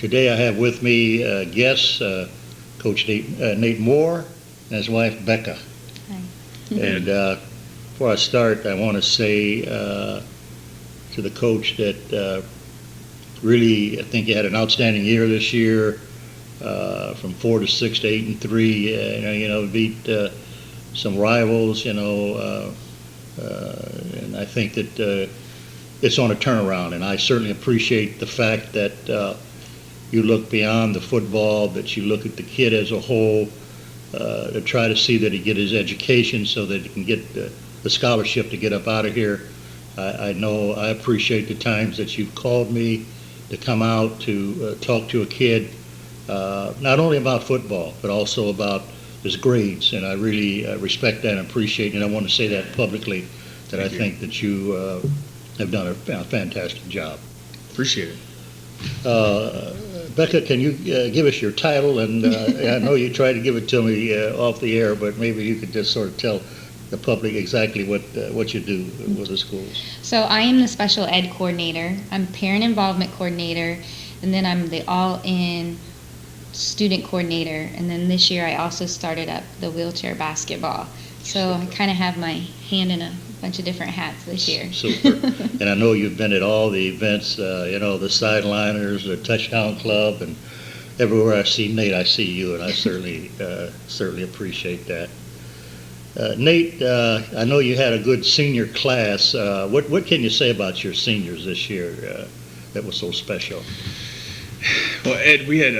Today I have with me guests, Coach Nate Moore and his wife Becca. Hi. And before I start, I want to say to the coach that really, I think you had an outstanding year this year, from 4-6 to 8-3. Beat some rivals, and I think that it's on a turnaround. And I certainly appreciate the fact that you look beyond the football, that you look at the kid as a whole, to try to see that he get his education so that he can get the scholarship to get up out of here. I know I appreciate the times that you've called me to come out to talk to a kid, not only about football, but also about his grades. And I really respect that and appreciate it. And I want to say that publicly, that I think that you have done a fantastic job. Appreciate it. Becca, can you give us your title? And I know you tried to give it to me off the air, but maybe you could just sort of tell the public exactly what you do with the schools. So I am the special ed coordinator. I'm parent involvement coordinator, and then I'm the all-in student coordinator. And then this year I also started up the wheelchair basketball. So I kind of have my hand in a bunch of different hats this year. Super. And I know you've been at all the events, the sideliners, the touchdown club, and everywhere I see Nate, I see you, and I certainly appreciate that. Nate, I know you had a good senior class. What can you say about your seniors this year that was so special? Well, Ed, we had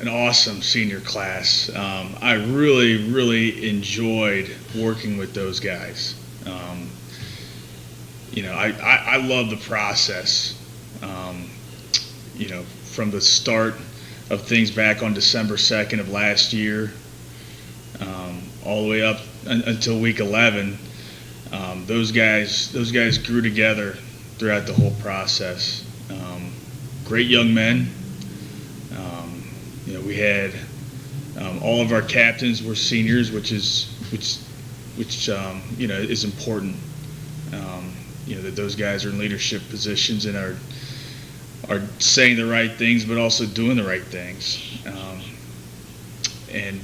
an awesome senior class. I really enjoyed working with those guys. I love the process, from the start of things back on December 2nd of last year, all the way up until week 11. Those guys grew together throughout the whole process. Great young men. We had all of our captains were seniors, which is important. That those guys are in leadership positions and are saying the right things, but also doing the right things. And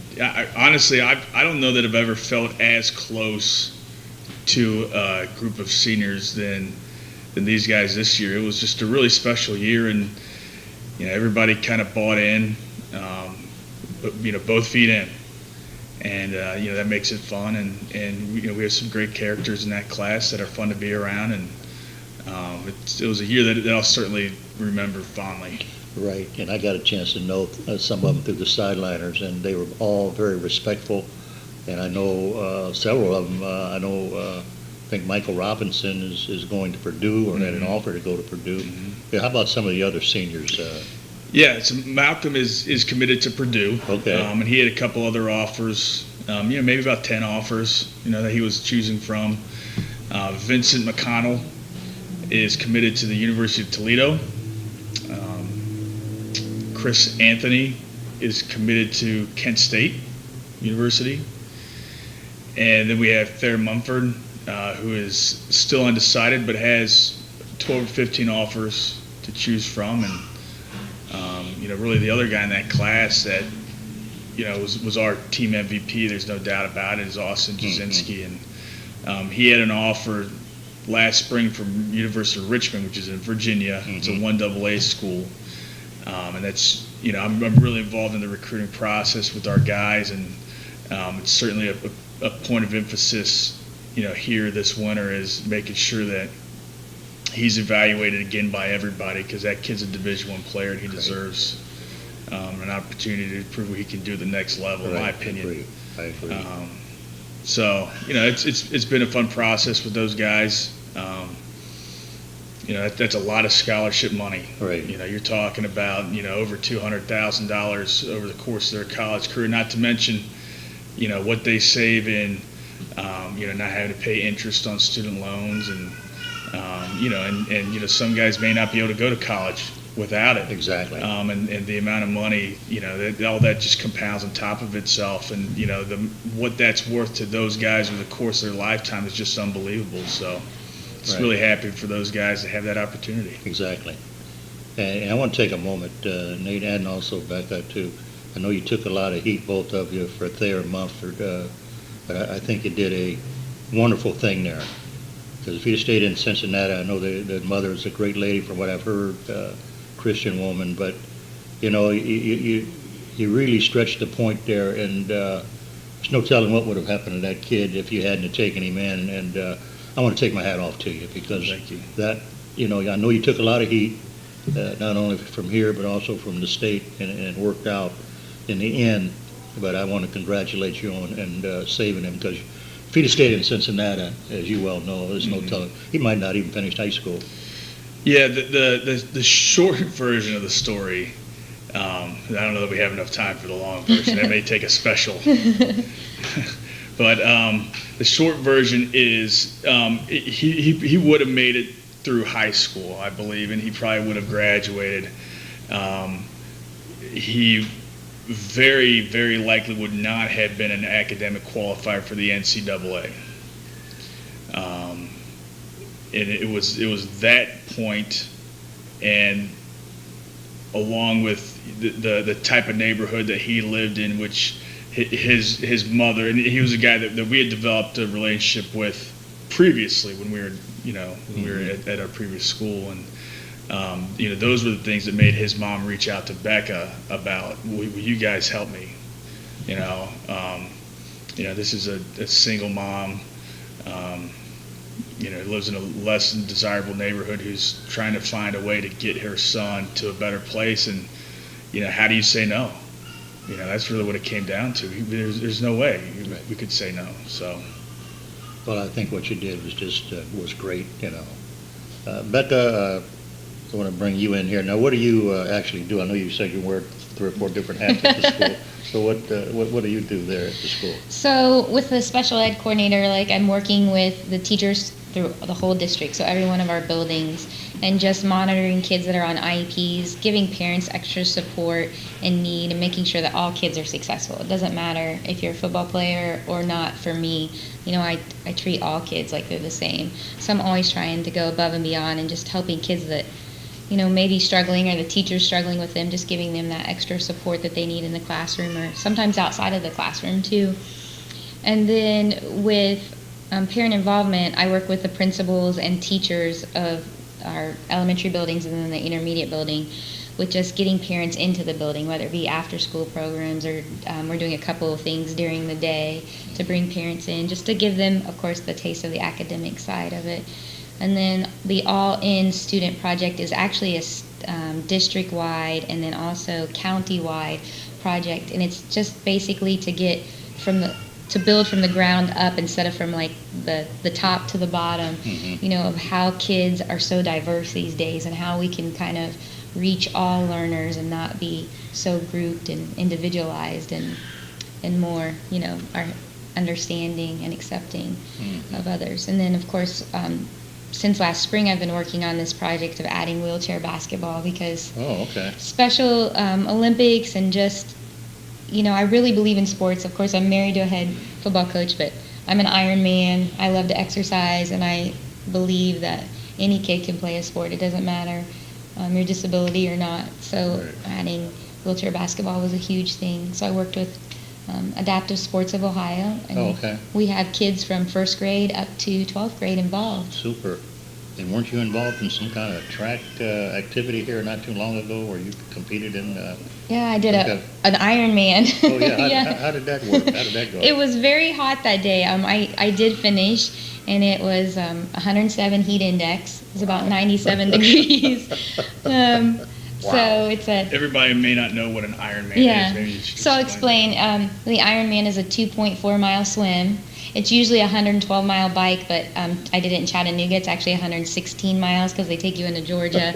honestly, I don't know that I've ever felt as close to a group of seniors than these guys this year. It was just a really special year, and everybody kind of bought in, both feet in. And that makes it fun, and we have some great characters in that class that are fun to be around, and it was a year that I'll certainly remember fondly. Right, and I got a chance to know some of them through the sideliners, and they were all very respectful. And I know several of them. I think Michael Robinson is going to Purdue, or had an offer to go to Purdue. Mm-hmm. Yeah, how about some of the other seniors? Yeah, so Malcolm is committed to Purdue. Okay. And he had a couple other offers, maybe about 10 offers, that he was choosing from. Vincent McConnell is committed to the University of Toledo. Chris Anthony is committed to Kent State University. And then we have Thayer Mumford, who is still undecided but has 12 or 15 offers to choose from. And really the other guy in that class that, was our team MVP, there's no doubt about it, is Austin Jasinski. And he had an offer last spring from University of Richmond, which is in Virginia. It's a 1AA school. And that's, I'm really involved in the recruiting process with our guys, and it's certainly a point of emphasis, here this winter, is making sure that he's evaluated again by everybody, because that kid's a Division I player and he deserves an opportunity to prove what he can do at the next level, in my opinion. I agree. So it's been a fun process with those guys. That's a lot of scholarship money. Right. You're talking about over $200,000 over the course of their college career, not to mention what they save in not having to pay interest on student loans, and some guys may not be able to go to college without it. Exactly. And the amount of money, all that just compounds on top of itself, and what that's worth to those guys over the course of their lifetime is just unbelievable. So, just really happy for those guys to have that opportunity. Exactly. And I want to take a moment, Nate, and also Becca, to, I know you took a lot of heat, both of you, for Thayer Mumford, but I think you did a wonderful thing there. Because if you'd stayed in Cincinnati, I know the mother is a great lady from what I've heard, Christian woman, but, you know, you really stretched the point there, and there's no telling what would have happened to that kid if you hadn't have taken him in, and I want to take my hat off to you, because Thank you. that, you know, I know you took a lot of heat, not only from here, but also from the state, and it worked out in the end, but I want to congratulate you on and saving him, because if he'd have stayed in Cincinnati, as you well know, there's no telling, he might not even finish high school. Yeah, the short version of the story, I don't know that we have enough time for the long version. That may take a special. But the short version is he would have made it through high school, I believe, and he probably would have graduated. He very, very likely would not have been an academic qualifier for the NCAA. And it was that point, and along with the type of neighborhood that he lived in, which his mother, and he was a guy that we had developed a relationship with previously when we were at our previous school, and those were the things that made his mom reach out to Becca about, will you guys help me? This is a single mom, lives in a less than desirable neighborhood, who's trying to find a way to get her son to a better place, and how do you say no? That's really what it came down to. There's no way we could say no. So, well, I think what you did was just was great. Becca, I want to bring you in here. Now, what do you actually do? I know you said you wear 3 or 4 different hats at the school. So what do you do there at the school? So with the special ed coordinator, I'm working with the teachers through the whole district, so every one of our buildings, and just monitoring kids that are on IEPs, giving parents extra support and need, and making sure that all kids are successful. It doesn't matter if you're a football player or not. For me, I treat all kids like they're the same. So I'm always trying to go above and beyond and just helping kids that maybe struggling, or the teachers struggling with them, just giving them that extra support that they need in the classroom, or sometimes outside of the classroom too. And then with parent involvement, I work with the principals and teachers of our elementary buildings and then the intermediate building, with just getting parents into the building, whether it be after school programs, or we're doing a couple of things during the day to bring parents in, just to give them, of course, the taste of the academic side of it. And then the All-In Student Project is actually a district-wide and then also county-wide project, and it's just basically to get to build from the ground up instead of from the top to the bottom, of how kids are so diverse these days, and how we can kind of reach all learners and not be so grouped and individualized, and more, our understanding and accepting of others. And then, of course, since last spring, I've been working on this project of adding wheelchair basketball, because Special Olympics, and just, I really believe in sports. Of course, I'm married to a head football coach, but I'm an Ironman. I love to exercise, and I believe that any kid can play a sport. It doesn't matter your disability or not. So adding wheelchair basketball was a huge thing. So I worked with Adaptive Sports of Ohio, and we have kids from 1st grade up to 12th grade involved. Super. And weren't you involved in some kind of track activity here not too long ago, where you competed in? Yeah, I did an Ironman. Oh yeah. How did that work? How did that go? It was very hot that day. I did finish, and it was 107 heat index. It was about 97 degrees. So it's everybody may not know what an Ironman is. Maybe you should so I'll explain. The Ironman is a 2.4 mile swim. It's usually a 112 mile bike, but I did it in Chattanooga. It's actually 116 miles, because they take you into Georgia,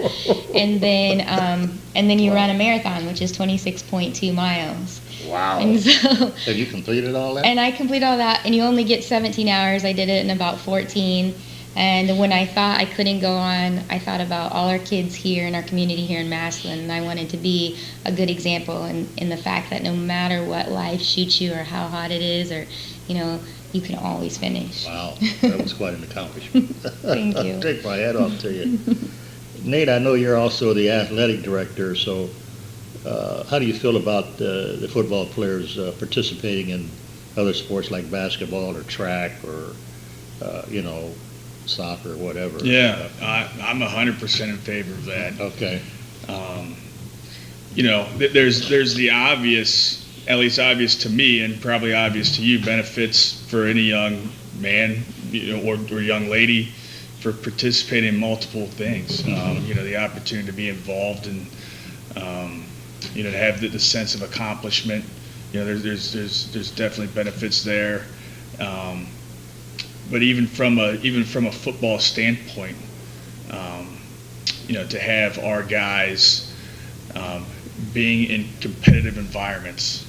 and then you run a marathon, which is 26.2 miles. Wow. And so, have you completed all that? And I completed all that, and you only get 17 hours. I did it in about 14. And when I thought I couldn't go on, I thought about all our kids here in our community here in Massillon, and I wanted to be a good example in the fact that no matter what life shoots you, or how hot it is, or, you can always finish. Wow, that was quite an accomplishment. Thank you. Take my hat off to you. Nate, I know you're also the athletic director, so how do you feel about the football players participating in other sports like basketball or track or, soccer or whatever? Yeah, I'm 100% in favor of that. Okay. There's the obvious, at least obvious to me and probably obvious to you, benefits for any young man, or young lady for participating in multiple things. The opportunity to be involved and, to have the sense of accomplishment. There's definitely benefits there. But even from a football standpoint, to have our guys being in competitive environments,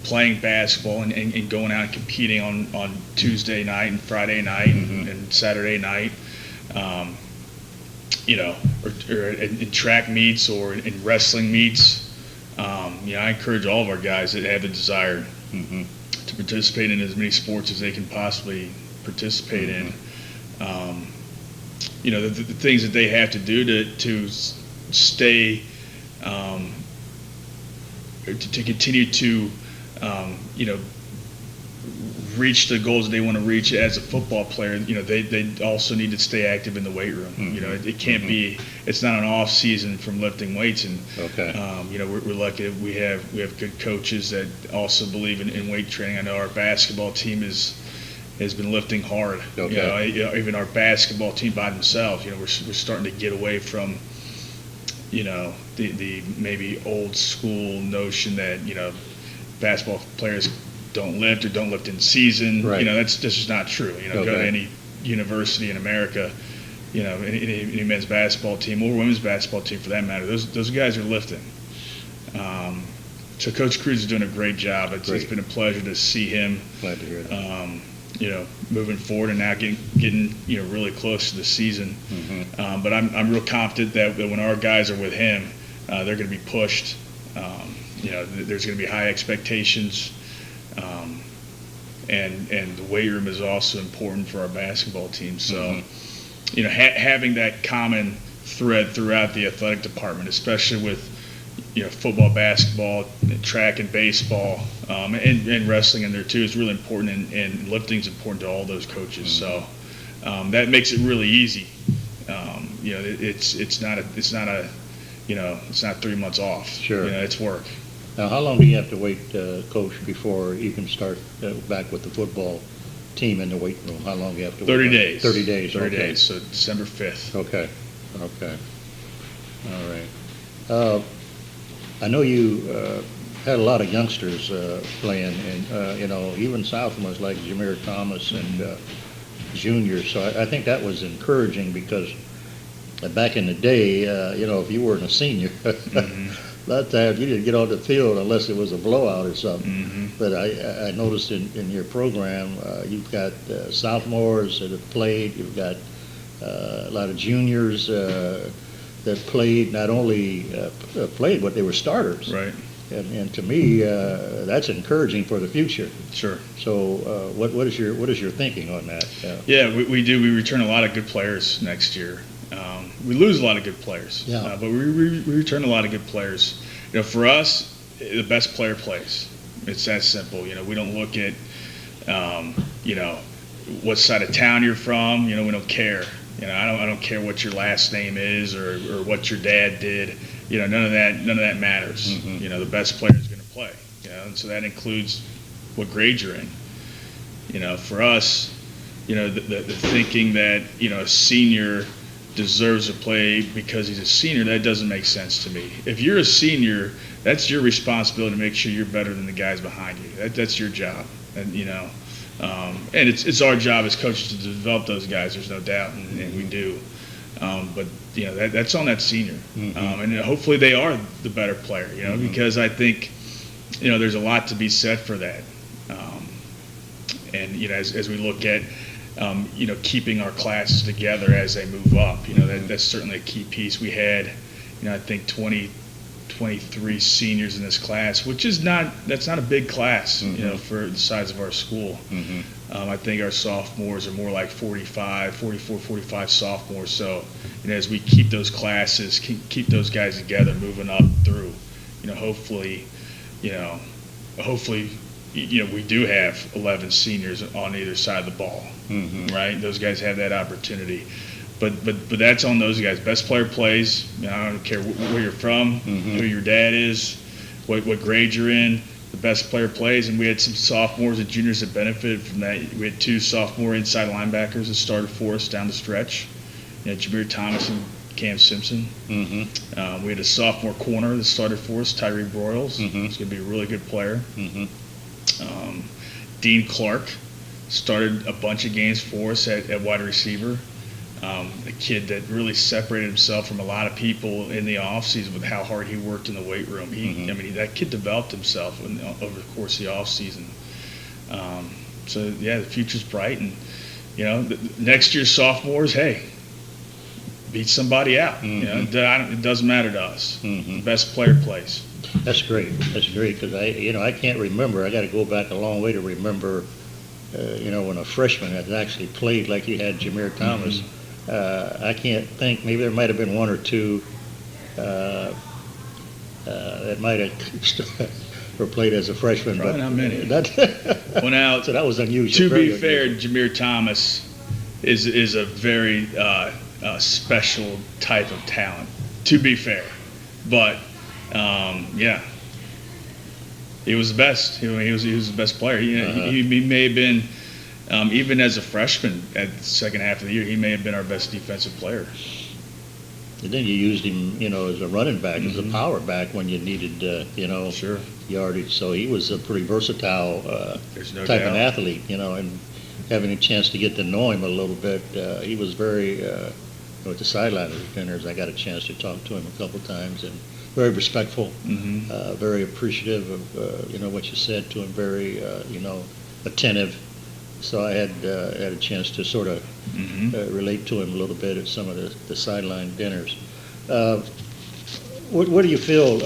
playing basketball and going out and competing on Tuesday night and Friday night and Saturday night, or in track meets or in wrestling meets. I encourage all of our guys that have the desire to participate in as many sports as they can possibly participate in. The things that they have to do to stay, to continue to, reach the goals that they want to reach as a football player. They also need to stay active in the weight room. It can't be. It's not an off season from lifting weights, and Okay. we're lucky that we have good coaches that also believe in weight training. I know our basketball team has been lifting hard. Okay. Even our basketball team by themselves. We're starting to get away from the maybe old school notion that basketball players don't lift or don't lift in season. Right. That's just not true. Go to Okay. any university in America, any men's basketball team or women's basketball team for that matter, those guys are lifting. So Coach Cruz is doing a great job. It's been a pleasure to see him. Glad to hear that. Moving forward and now getting really close to the season. But I'm real confident that when our guys are with him, they're going to be pushed. There's going to be high expectations. And the weight room is also important for our basketball team. So, having that common thread throughout the athletic department, especially with, football, basketball, track and baseball, and wrestling in there too, is really important. And lifting is important to all those coaches. So, that makes it really easy. It's not 3 months off. Sure. It's work. Now, how long do you have to wait, Coach, before you can start back with the football team in the weight room? How long do you have to wait? 30 days. 30 days. 30 okay. days, so December 5th. Okay. All right. I know you had a lot of youngsters playing, and even sophomores like Jameer Thomas and juniors. So I think that was encouraging because back in the day, if you weren't a senior, a lot of times you didn't get on the field unless it was a blowout or something. But I noticed in your program, you've got sophomores that have played. You've got a lot of juniors that played, not only played, but they were starters. Right. And to me, that's encouraging for the future. Sure. So what is your thinking on that? Yeah, we do. We return a lot of good players next year. We lose a lot of good players, but we return a lot of good players. For us, the best player plays. It's that simple. We don't look at, what side of town you're from. We don't care. I don't care what your last name is or what your dad did. None of that matters. The best player is going to play. And so that includes what grade you're in. For us, the thinking that a senior deserves to play because he's a senior, that doesn't make sense to me. If you're a senior, that's your responsibility to make sure you're better than the guys behind you. That's your job, and and it's our job as coaches to develop those guys. There's no doubt, and we do. But that's on that senior, and hopefully they are the better player. Because I think there's a lot to be said for that. And as we look at keeping our classes together as they move up, that's certainly a key piece. We had, I think 23 seniors in this class, which is that's not a big class, for the size of our school. I think our sophomores are more like 44, 45 sophomores. So, as we keep those classes, keep those guys together, moving up through, hopefully, we do have 11 seniors on either side of the ball, right? Those guys have that opportunity. But that's on those guys. Best player plays. I don't care where you're from, who your dad is, what grade you're in. The best player plays, and we had some sophomores and juniors that benefited from that. We had 2 sophomore inside linebackers that started for us down the stretch. Jameer Thomas and Cam Simpson. We had a sophomore corner that started for us, Tyree Broyles. He's going to be a really good player. Dean Clark started a bunch of games for us at wide receiver. A kid that really separated himself from a lot of people in the offseason with how hard he worked in the weight room. That kid developed himself over the course of the offseason. So, the future's bright. And, next year's sophomores, hey, beat somebody out. It doesn't matter to us. The best player plays. That's great. That's great because I can't remember. I got to go back a long way to remember, when a freshman had actually played like you had Jameer Thomas. I can't think. Maybe there might have been 1 or 2 that might have or played as a freshman. Probably but not many. Well, now, so that was unusual. To be fair, Jameer Thomas is a very special type of talent. To be fair, but he was the best. He was the best player. He may have been. Even as a freshman at the second half of the year, he may have been our best defensive player. And then you used him, as a running back, as a power back when you needed, Sure. yardage. So he was a pretty versatile There's no type doubt. of athlete, and having a chance to get to know him a little bit, he was very, with the sideline dinners, I got a chance to talk to him a couple times, and very respectful, very appreciative of, what you said to him, very, attentive. So I had a chance to sort of relate to him a little bit at some of the sideline dinners. What do you feel?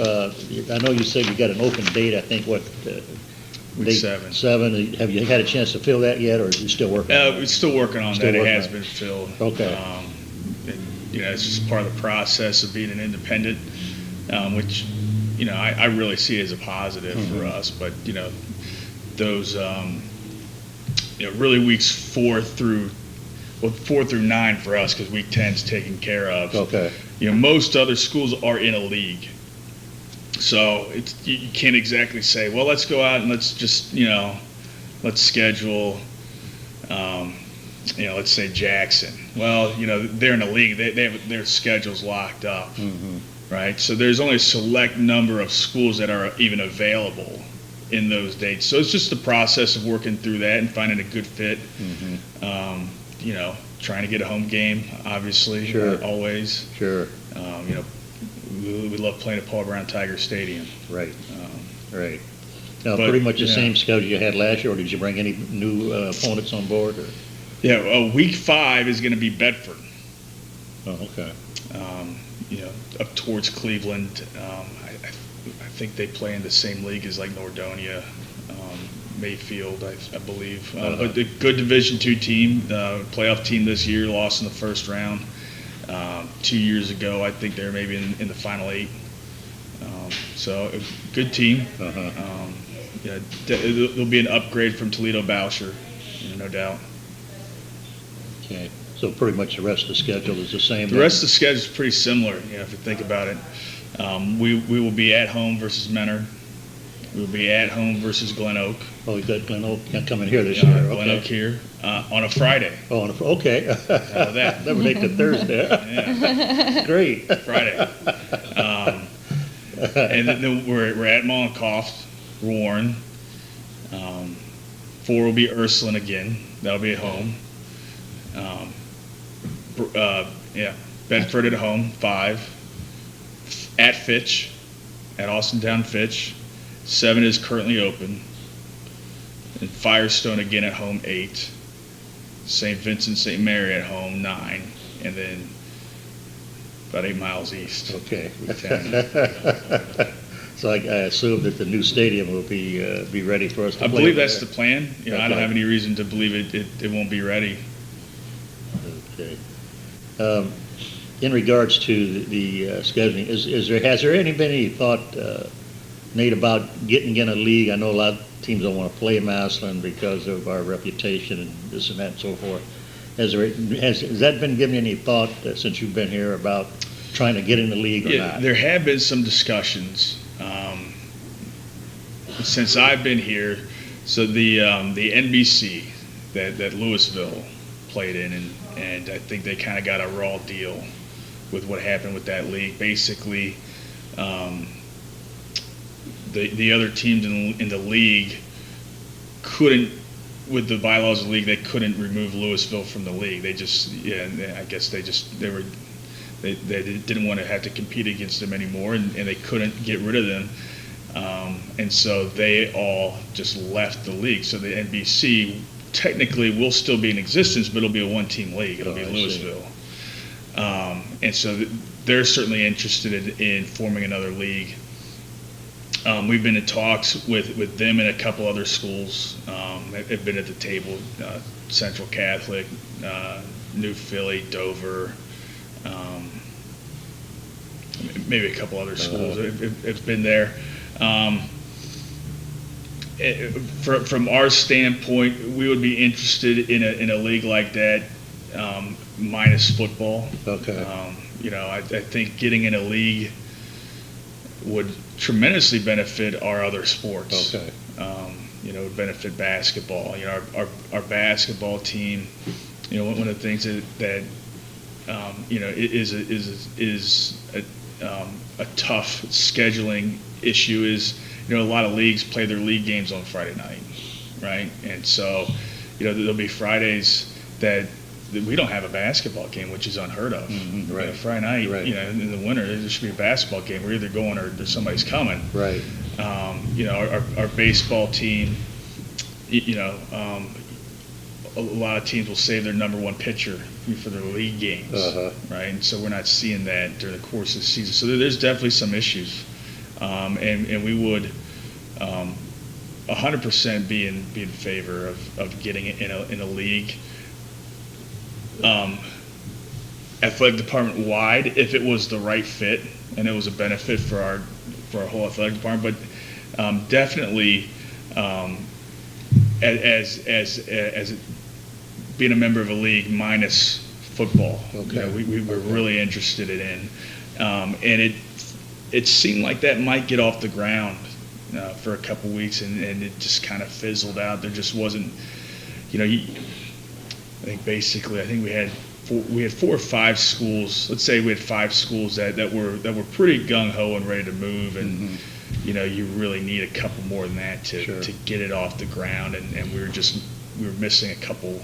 I know you said you got an open date. I think Week date 7. 7. Have you had a chance to fill that yet, or are you still working? on it? We're still working on Still that. It working has on it. been filled. Okay. It's just part of the process of being an independent, which I really see as a positive for us. But those. Really weeks 4 through 9 for us because week 10 is taken care of. Okay. Most other schools are in a league, so you can't exactly say, well, let's go out and let's just let's schedule, let's say Jackson. Well, they're in a league. They have their schedules locked up, right? So there's only a select number of schools that are even available in those dates. So it's just the process of working through that and finding a good fit. Trying to get a home game, obviously, Sure. always. Sure. We love playing at Paul Brown Tiger Stadium. Right. Right. Now, but, pretty much the yeah. same schedule you had last year, or did you bring any new opponents on board? Or? Yeah, week 5 is going to be Bedford. Oh, okay. Up towards Cleveland. I think they play in the same league as like Nordonia, Mayfield, I believe. But a good Division II team, playoff team this year, lost in the first round. 2 years ago, I think they were maybe in the final 8. So a good team. It'll be an upgrade from Toledo Boucher, no doubt. Okay. So pretty much the rest of the schedule is the same. The rest of the schedule is pretty similar, if you think about it. We will be at home versus Menor. We'll be at home versus Glen Oak. Oh, we got Glen Oak coming here this year. Glen Oak here on a Friday. Oh, okay. How about that? Never make the Thursday. Yeah, Great. Friday. And then we're at Mollenkoff, Warren. 4 will be Ursuline again. That'll be at home. Bedford at home, 5. At Fitch, at Austintown Fitch. 7 is currently open. And Firestone again at home, 8. St. Vincent, St. Mary at home, 9. And then about 8 miles east. Okay. Week 10. So I assume that the new stadium will be ready for us to I play. believe that's the plan. I don't Okay. have any reason to believe it won't be ready. Okay. In regards to the scheduling, has there been any thought, Nate, about getting in a league? I know a lot of teams don't want to play Massillon because of our reputation and this and that and so forth. Has that been given any thought since you've been here about trying to get in the league or Yeah, not? there have been some discussions since I've been here. So the NBC that Louisville played in, and I think they kind of got a raw deal with what happened with that league. Basically, the other teams in the league couldn't, with the bylaws of the league, they couldn't remove Louisville from the league. They just, I guess they didn't want to have to compete against them anymore, and they couldn't get rid of them. And so they all just left the league. So the NBC technically will still be in existence, but it'll be a one-team league. It'll be Louisville. And so they're certainly interested in forming another league. We've been in talks with them and a couple other schools. Have been at the table, Central Catholic, New Philly, Dover, maybe a couple other schools have been there. From our standpoint, we would be interested in a league like that, minus football. Okay. I think getting in a league would tremendously benefit our other sports. Okay. Would benefit basketball. Our basketball team. One of the things that is a tough scheduling issue is, a lot of leagues play their league games on Friday night, right? And so, there'll be Fridays that we don't have a basketball game, which is unheard of. Mm-hmm, right. Friday night, right. In the winter, there should be a basketball game. We're either going or somebody's coming. Right. Our baseball team, a lot of teams will save their number one pitcher for their league games, right? And so we're not seeing that during the course of the season. So there's definitely some issues, and we would 100% be in favor of getting it in a league. Athletic department wide, if it was the right fit and it was a benefit for our whole athletic department, but definitely as being a member of a league minus football. Okay. We were really interested in, and it seemed like that might get off the ground for a couple weeks, and it just kind of fizzled out. There just wasn't, I think we had 4 or 5 schools. Let's say we had 5 schools that were pretty gung ho and ready to move, and you really need a couple more than that to get it off the ground. And we were missing a couple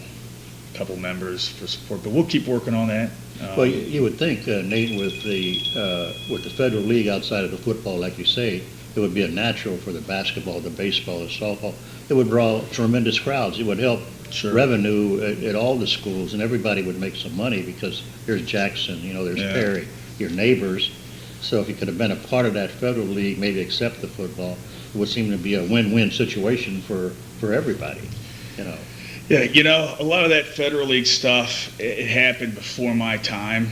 members for support, but we'll keep working on that. Well, you would think, Nate, with the federal league outside of the football, like you say, it would be a natural for the basketball, the baseball, the softball. It would draw tremendous crowds. It would help revenue at all the schools, and everybody would make some money because there's Jackson, there's Perry, your neighbors. So if you could have been a part of that federal league, maybe accept the football, it would seem to be a win-win situation for everybody. Yeah, a lot of that federal league stuff, it happened before my time.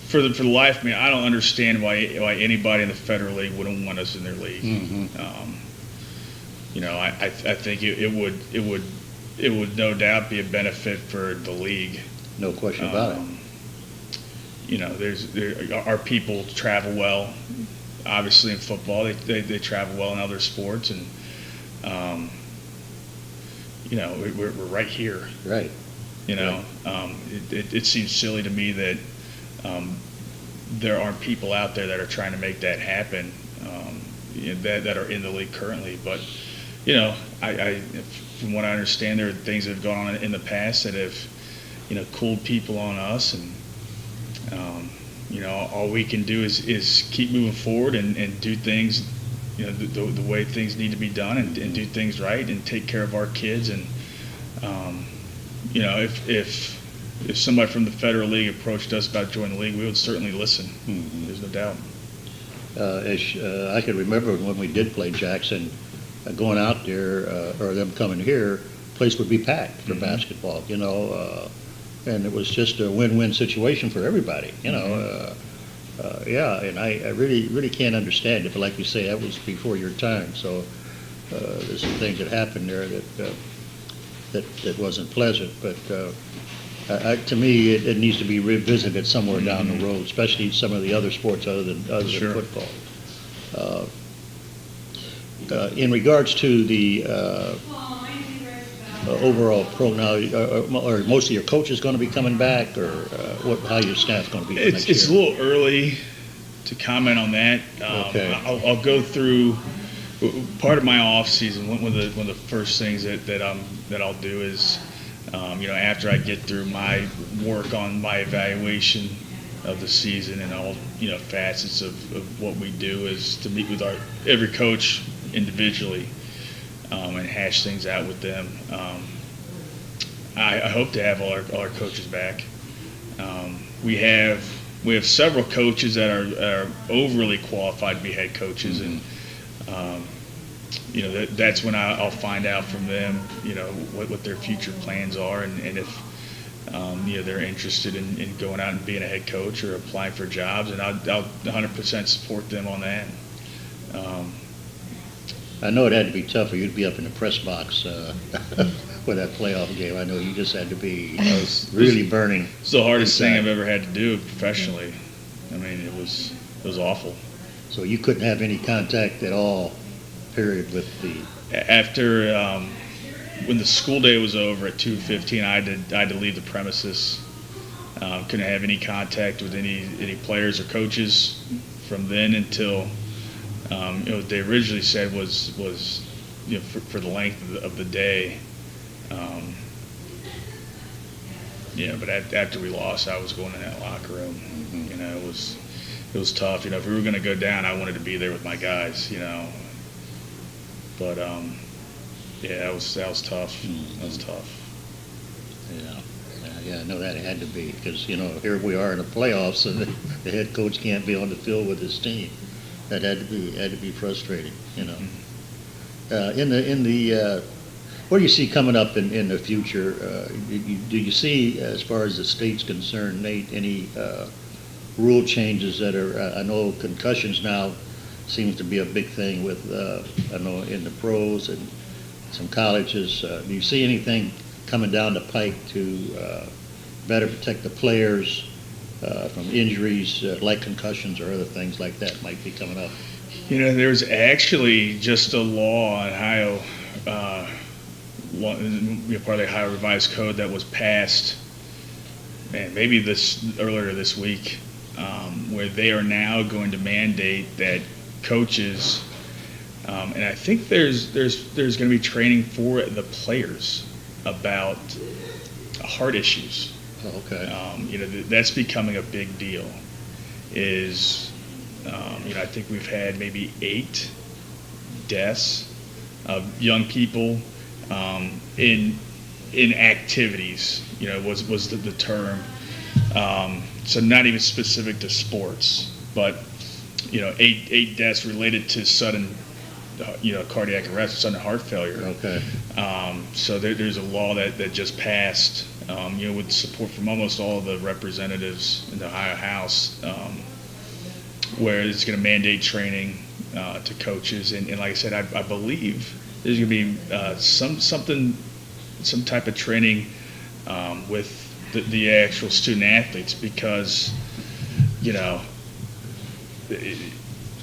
For the life of me, I don't understand why anybody in the federal league wouldn't want us in their league. Mm-hmm. I think it would no doubt be a benefit for the league. No question about it. Our people travel well. Obviously, in football, they travel well in other sports, and we're right here. Right. It seems silly to me that there aren't people out there that are trying to make that happen, that are in the league currently. But from what I understand, there are things that have gone on in the past that have cooled people on us, and all we can do is keep moving forward and do things the way things need to be done, and do things right, and take care of our kids. And if somebody from the federal league approached us about joining the league, we would certainly listen. Mm-hmm. There's no doubt. I can remember when we did play Jackson, going out there, or them coming here, place would be packed for basketball, and it was just a win-win situation for everybody, yeah, and I really can't understand it, but like you say, that was before your time, so there's some things that happened there that wasn't pleasant, but to me, it needs to be revisited somewhere down the road, especially some of the other sports other than Sure. football. In regards to the overall now, are most of your coaches going to be coming back, or how your staff's going to be for next It's a year? little early to comment on that. Okay. I'll go through part of my off season. One of the first things that I'll do is, after I get through my work on my evaluation of the season and all facets of what we do, is to meet with every coach individually and hash things out with them. I hope to have all our coaches back. We have several coaches that are overly qualified to be head coaches, and that's when I'll find out from them, what their future plans are, and if they're interested in going out and being a head coach or applying for jobs, and I'll 100% support them on that. I know it had to be tough for you to be up in the press box for that playoff game. I know you just had to be really burning. It's the hardest thing inside. I've ever had to do professionally. I mean, it was awful. So you couldn't have any contact at all, period, with the. After when the school day was over at 2:15, I had to leave the premises. Couldn't have any contact with any players or coaches from then until what they originally said was for the length of the day. But after we lost, I was going in that locker room. It was tough. If we were going to go down, I wanted to be there with my guys. But that was tough. That was tough. Yeah, I know that had to be, because here we are in the playoffs, and the head coach can't be on the field with his team. That had to be frustrating. What do you see coming up in the future? Do you see, as far as the state's concerned, Nate, any rule changes that are? I know concussions now seems to be a big thing with I know in the pros and some colleges. Do you see anything coming down the pike to better protect the players from injuries like concussions or other things like that might be coming up? There's actually just a law in Ohio, part of the Ohio Revised Code that was passed, maybe earlier this week, where they are now going to mandate that coaches, and I think there's going to be training for the players about heart issues. Oh, okay. That's becoming a big deal. I think we've had maybe 8 deaths of young people in activities. Was the term. So not even specific to sports, but 8 deaths related to sudden cardiac arrest, sudden heart failure. Okay. So there's a law that just passed, with support from almost all of the representatives in the Ohio House, where it's going to mandate training to coaches. And like I said, I believe there's going to be some type of training with the actual student athletes, because,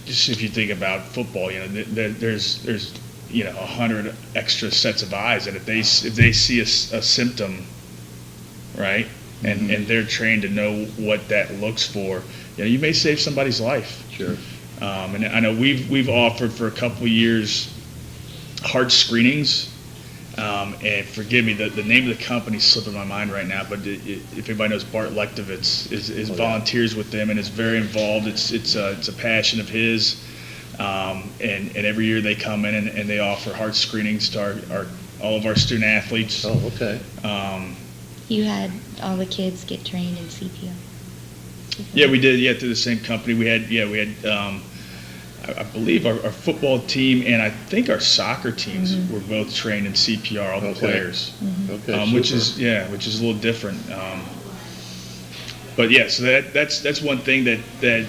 just if you think about football, there's 100 extra sets of eyes, and if they see a symptom, right, and they're trained to know what that looks for, you may save somebody's life. Sure. And I know we've offered for a couple of years heart screenings, and forgive me, the name of the company's slipping my mind right now, but if anybody knows, Bart Lechtovitz is volunteers with them and is very involved. It's a passion of his, and every year they come in and they offer heart screenings to all of our student athletes. Oh, okay. You had all the kids get trained in CPR. Yeah, we did. Yeah, through the same company. We had I believe our football team and I think our soccer teams were both trained in CPR, all the Okay. players, Okay, which super. is a little different. But yeah, so that's one thing that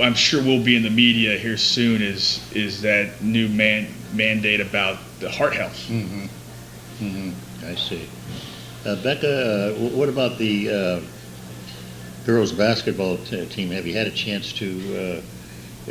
I'm sure will be in the media here soon is that new mandate about the heart health. I see. Becca, what about the girls basketball team? Have you had a chance to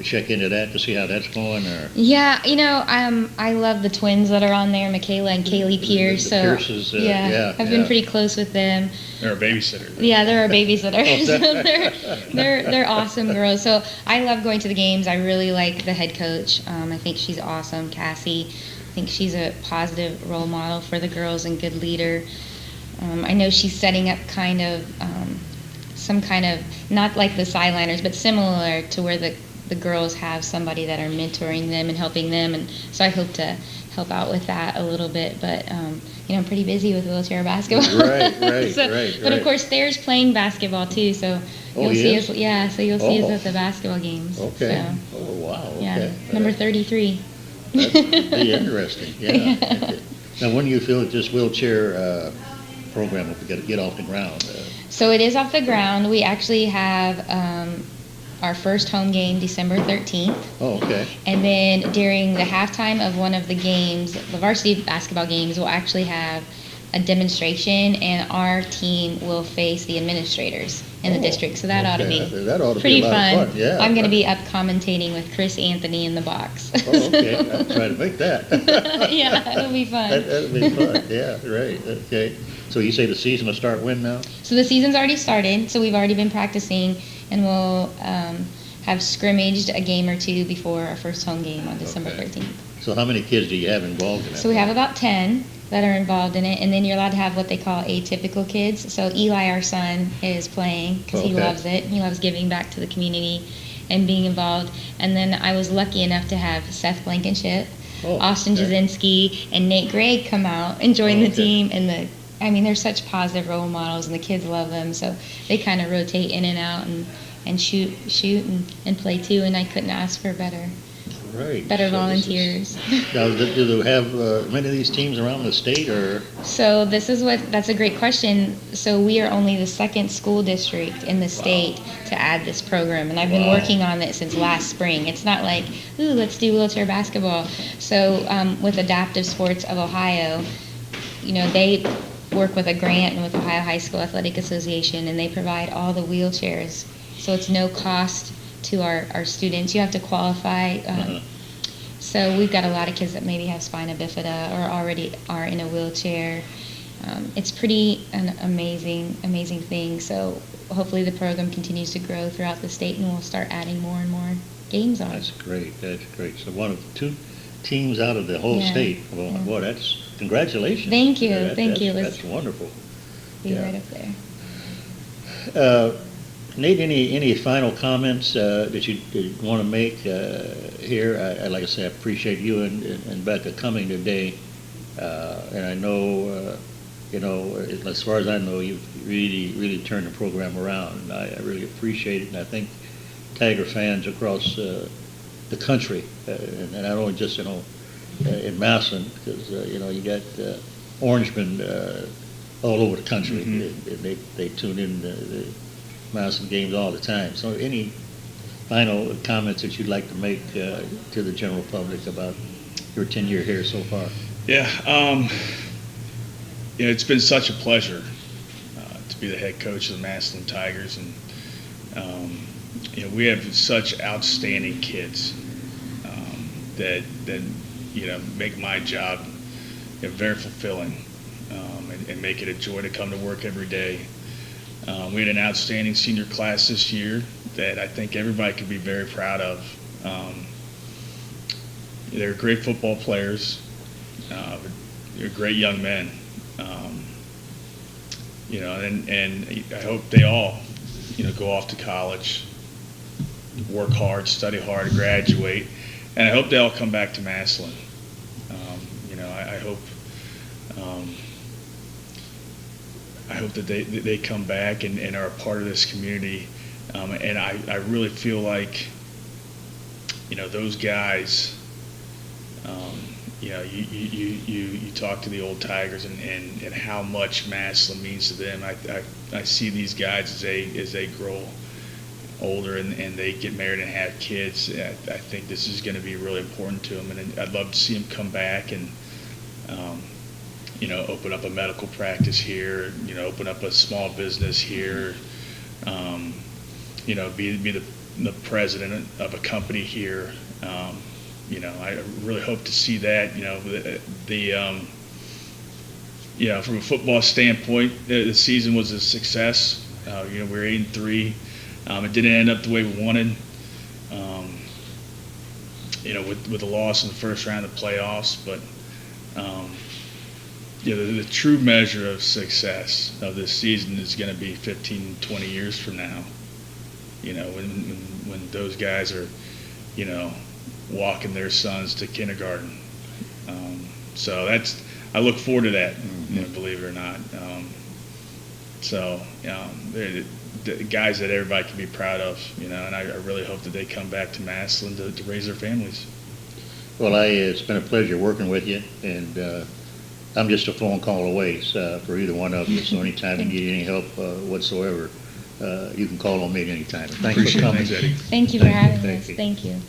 check into that to see how that's going? Or Yeah, I love the twins that are on there, Michaela and Kaylee Pierce. the So Pierces, yeah, I've been yeah. pretty close with them. They're a babysitter. Yeah, they're our babysitters. Oh, So that- they're awesome girls. So I love going to the games. I really like the head coach. I think she's awesome, Cassie. I think she's a positive role model for the girls and good leader. I know she's setting up kind of some kind of, not like the sideliners, but similar to where the girls have somebody that are mentoring them and helping them, and so I hope to help out with that a little bit. But I'm pretty busy with wheelchair basketball. Right. But of course, Thayer's playing basketball too, so Oh, you'll he see is? us. Yeah, so you'll see us Oh. at the basketball games. Okay. So, Oh, wow. yeah, Okay. number 33. That's pretty interesting. Yeah. Okay. Now, when do you feel that this wheelchair program will get off the ground? So it is off the ground. We actually have our first home game December 13th. Oh, okay. And then during the halftime of one of the games, the varsity basketball games, we'll actually have a demonstration, and our team will face the administrators in the Oh, district. So that ought to okay. be That ought to pretty be a lot fun. of fun. Yeah. I'm going to be up commentating with Chris Anthony in the box. Oh, okay. I'll try to make that. Yeah, it'll be fun. That'll be fun. Yeah, right. Okay. So you say the season will start when now? So the season's already started, so we've already been practicing, and we'll have scrimmaged a game or two before our first home game on December Okay. 13th. So how many kids do you have involved in that? So we have about 10 that are involved in it, and then you're allowed to have what they call atypical kids. So Eli, our son, is playing because he Okay. loves it. He loves giving back to the community and being involved. And then I was lucky enough to have Seth Blankenship, Oh, Austin okay. Jasinski, and Nate Gregg come out and join the Okay. team. And they're such positive role models, and the kids love them. So they kind of rotate in and out and shoot and play too. And I couldn't ask for better Right. So this volunteers. Now, do they have many of these teams around the state, or? So that's a great question. So we are only the second school district in the state to add this program, and I've been Wow. working on it since last spring. It's not like, ooh, let's do wheelchair basketball. So with Adaptive Sports of Ohio, they work with a grant and with Ohio High School Athletic Association, and they provide all the wheelchairs. So it's no cost to our students. You have to qualify. So we've got a lot of kids that maybe have spina bifida or already are in a wheelchair. It's an amazing thing. So hopefully the program continues to grow throughout the state, and we'll start adding more and more games on. That's great. That's great. So one of two teams out of the whole Yeah. state. Well, Yeah. boy, that's congratulations. Thank you. Yeah, Thank you. That's wonderful. Be Yeah. right up there. Nate, any final comments that you want to make here? Like I say, I appreciate you and Becca coming today, and I know, as far as I know, you've really turned the program around, and I really appreciate it, and I think Tiger fans across the country, and not only just in Massillon, because you got Orangemen all over the country. They tune in the Massillon games all the time. So any final comments that you'd like to make to the general public about your tenure here so far? Yeah, it's been such a pleasure to be the head coach of the Massillon Tigers, and we have such outstanding kids that make my job very fulfilling, and make it a joy to come to work every day. We had an outstanding senior class this year that I think everybody could be very proud of. They're great football players. They're great young men. And I hope they all, go off to college, work hard, study hard, graduate, and I hope they all come back to Massillon. I hope that they come back and are a part of this community, and I really feel like those guys, you talk to the old Tigers and how much Massillon means to them. I see these guys as they grow older and they get married and have kids. I think this is going to be really important to them, and I'd love to see them come back and open up a medical practice here, open up a small business here, be the president of a company here. I really hope to see that. From a football standpoint, the season was a success. We were 8-3. It didn't end up the way we wanted. With the loss in the first round of the playoffs, but the true measure of success of this season is going to be 15, 20 years from now. When those guys are, walking their sons to kindergarten. So I look forward to that, believe it or not. They're the guys that everybody can be proud of, and I really hope that they come back to Massillon to raise their families. Well, it's been a pleasure working with you, and I'm just a phone call away for either one of you. So anytime you need any help whatsoever, you can call on me at any time. Thanks for coming. Thanks, Eddie. Thank you for having Thank us. you. Thank you.